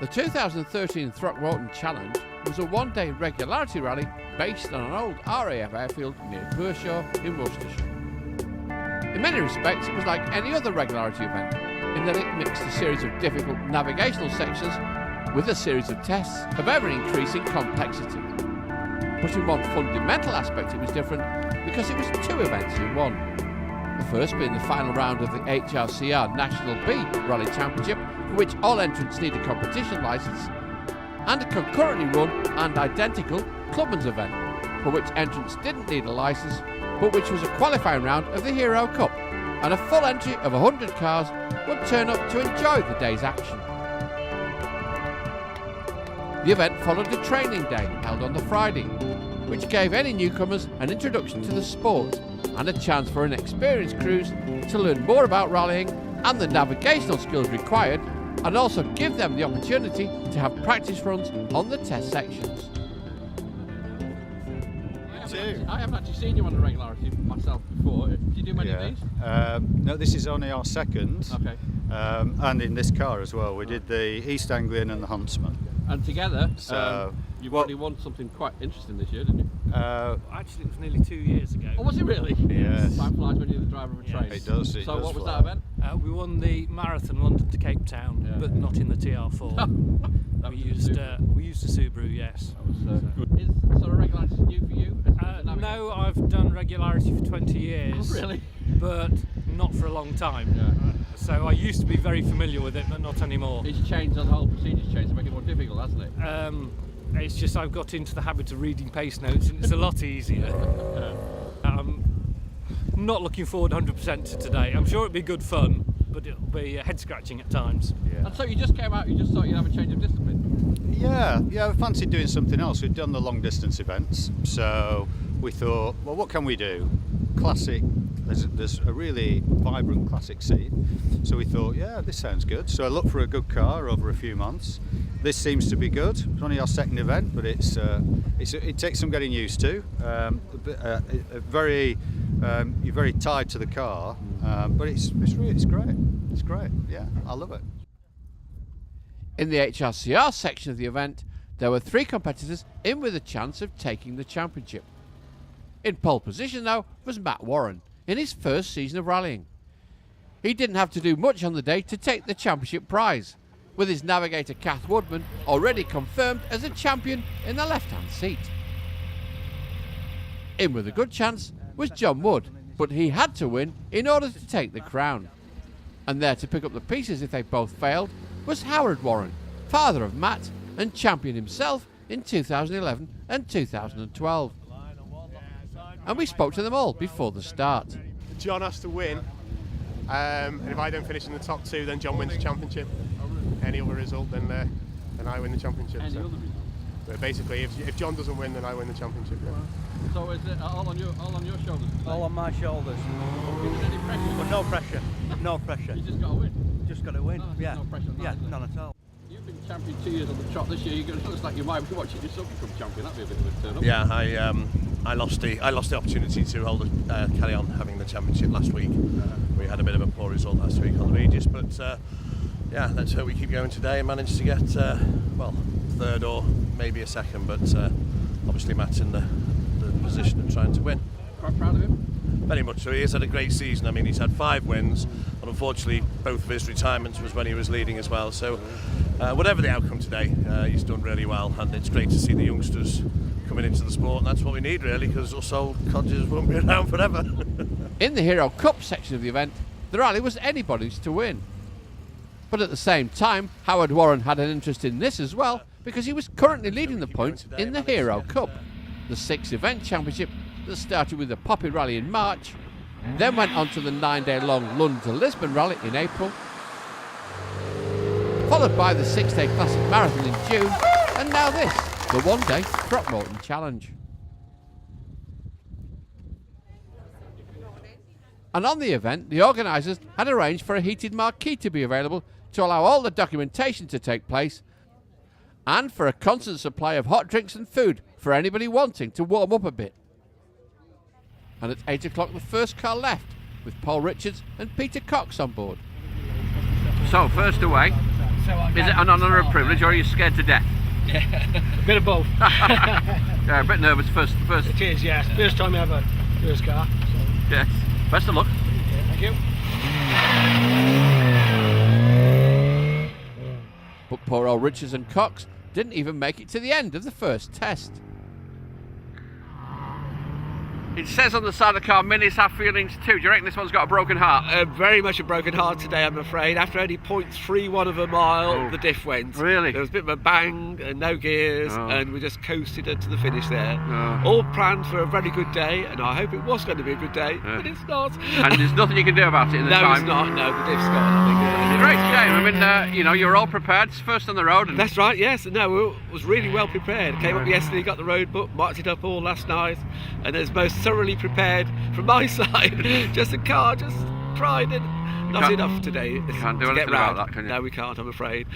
The 2013 Throckmorton Challenge was a one-day regularity rally based on an old RAF airfield near Pershaw in Worcestershire. In many respects, it was like any other regularity event, in that it mixed a series of difficult navigational sections with a series of tests of ever-increasing complexity. But in one fundamental aspect it was different, because it was two events in one. The first being the final round of the HRCR National B Rally Championship, for which all entrants need a competition licence, and a concurrently run and identical Clubman's event, for which entrants didn't need a licence, but which was a qualifying round of the Hero Cup, and a full entry of 100 cars would turn up to enjoy the day's action. The event followed a training day held on the Friday, which gave any newcomers an introduction to the sport and a chance for inexperienced crews to learn more about rallying and the navigational skills required, and also give them the opportunity to have practice runs on the test sections. I haven't actually seen you on a regularity myself before. Did you do many of these? No, this is only our second. Okay. And in this car as well. We did the East Anglian and the Huntsman. And together, So, you've already won something quite interesting this year, didn't you? Actually, it was nearly 2 years ago. Oh, was it really? Yes. Time flies when you're the driver of a train. It does. So what was fly. that event? We won the marathon London to Cape Town, but not in the TR4. we used a Subaru, yes. That was good. Is sort of regularity new for you? No, I've done regularity for 20 years. Oh, really? But not for a long time. Yeah. So I used to be very familiar with it, but not anymore. It's changed, the whole procedure's changed to make it more difficult, hasn't it? It's just I've got into the habit of reading pace notes, and it's a lot easier. I'm not looking forward 100% to today. I'm sure it'll be good fun, but it'll be head scratching at times. Yeah. And so you just came out, you just thought you'd have a change of discipline? Yeah, we fancied doing something else. We've done the long distance events, so we thought, well, what can we do? Classic. There's a really vibrant classic scene, so we thought, yeah, this sounds good. So I looked for a good car over a few months. This seems to be good. It's only our second event, but it takes some getting used to. You're very tied to the car, but it's great. It's great. Yeah, I love it. In the HRCR section of the event, there were 3 competitors in with a chance of taking the championship. In pole position, though, was Matt Warren, in his first season of rallying. He didn't have to do much on the day to take the championship prize, with his navigator Kath Woodman already confirmed as a champion in the left-hand seat. In with a good chance was John Wood, but he had to win in order to take the crown. And there to pick up the pieces if they both failed was Howard Warren, father of Matt and champion himself in 2011 and 2012. And we spoke to them all before the start. John has to win, and if I don't finish in the top 2, then John wins the championship. Any other result, then I win the championship. Any other result? But basically, if John doesn't win, then I win the championship. Yeah. So is it all on your shoulders? All on my shoulders. Any pressure? But no pressure. No pressure. You just got to win. Just got to win. No, Yeah. No pressure on that, Yeah. is there? None at all. You've been champion 2 years on the trot this year. It looks like you might be watching yourself become champion. That'd be a bit of a turn up. Yeah, I lost the opportunity to carry on having the championship last week. We had a bit of a poor result last week on the Regis, but yeah, let's hope we keep going today and manage to get third or maybe a second. But obviously Matt's in the position of trying to win. Quite proud of him. Very much so. He has had a great season. I mean, he's had 5 wins, but unfortunately both of his retirements was when he was leading as well. So whatever the outcome today, he's done really well, and it's great to see the youngsters coming into the sport, and that's what we need really, because us old codgers won't be around forever. In the Hero Cup section of the event, the rally was anybody's to win. But at the same time, Howard Warren had an interest in this as well, because he was currently leading the points in the Hero Cup, the 6th event championship that started with the Poppy Rally in March, then went on to the 9-day-long London to Lisbon Rally in April, followed by the 6-day Classic Marathon in June, and now this, the 1-day Throckmorton Challenge. And on the event, the organisers had arranged for a heated marquee to be available to allow all the documentation to take place, and for a constant supply of hot drinks and food for anybody wanting to warm up a bit. And at 8 o'clock the first car left, with Paul Richards and Peter Cox on board. So first away, Is it an honour and privilege, or are you scared to death? Yeah, a bit of both. Yeah, a bit nervous first. It is, yeah. First time ever, first car. So. Yes. Best of luck. Yeah, thank you. But poor old Richards and Cox didn't even make it to the end of the first test. It says on the side of the car, Minis have feelings too. Do you reckon this one's got a broken heart? Very much a broken heart today, I'm afraid. After only 0.31 of a mile, the diff went. Really? There was a bit of a bang and no gears, Oh. and we just coasted to the finish there. Oh. All planned for a very good day, and I hope it was going to be a good day, but it's not. And there's nothing you can do about it in the No, time. it's not. No, the diff's gone. It's a great shame. I mean, you're all prepared. It's first on the road. And That's right, yes. No, we was really well prepared. Came up yesterday, got the road book, marked it up all last night, and is most thoroughly prepared from my side. Just a car, just tried, and not can't- enough today. you can't do to anything get round. about that, can you? No, we can't, I'm afraid.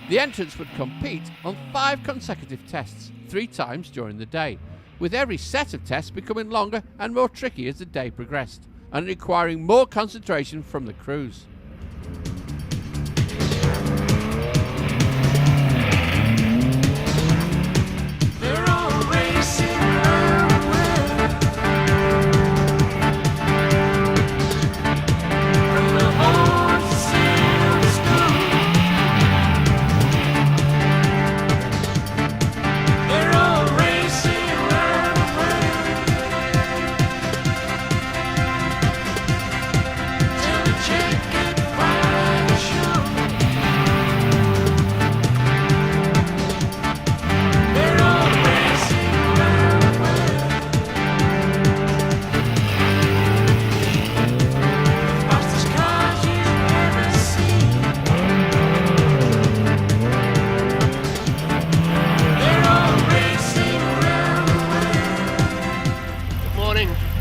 The entrants would compete on 5 consecutive tests, 3 times during the day, with every set of tests becoming longer and more tricky as the day progressed, and requiring more concentration from the crews.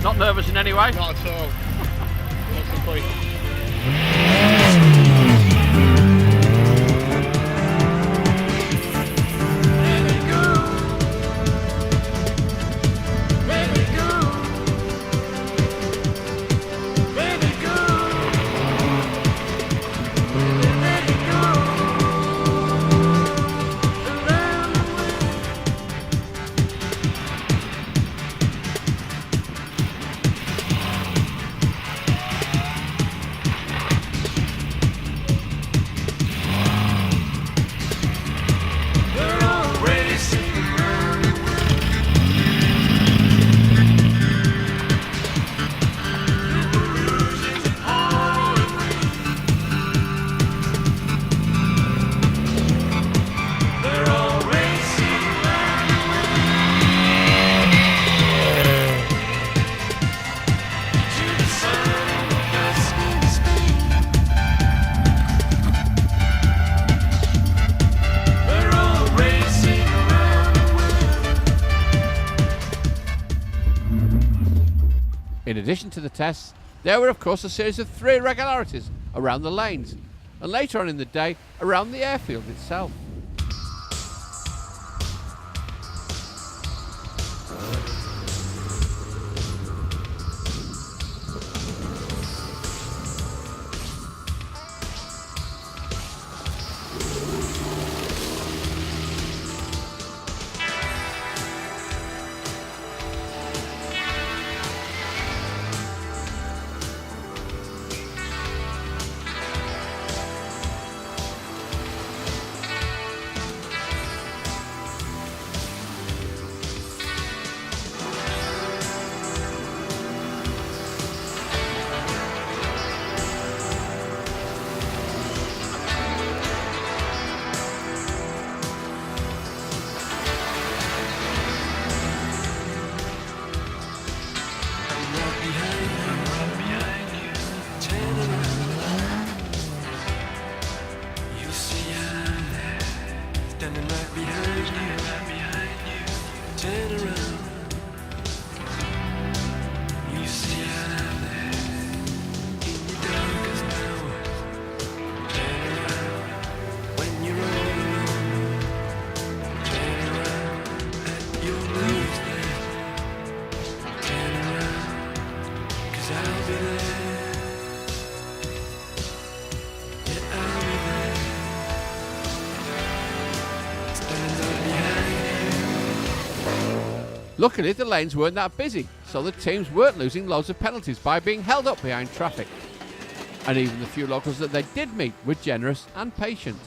Not nervous in any way? Not at all. What's the point? In addition to the tests, there were of course a series of 3 irregularities around the lanes, and later on in the day around the airfield itself. Luckily, the lanes weren't that busy, so the teams weren't losing loads of penalties by being held up behind traffic. And even the few locals that they did meet were generous and patient.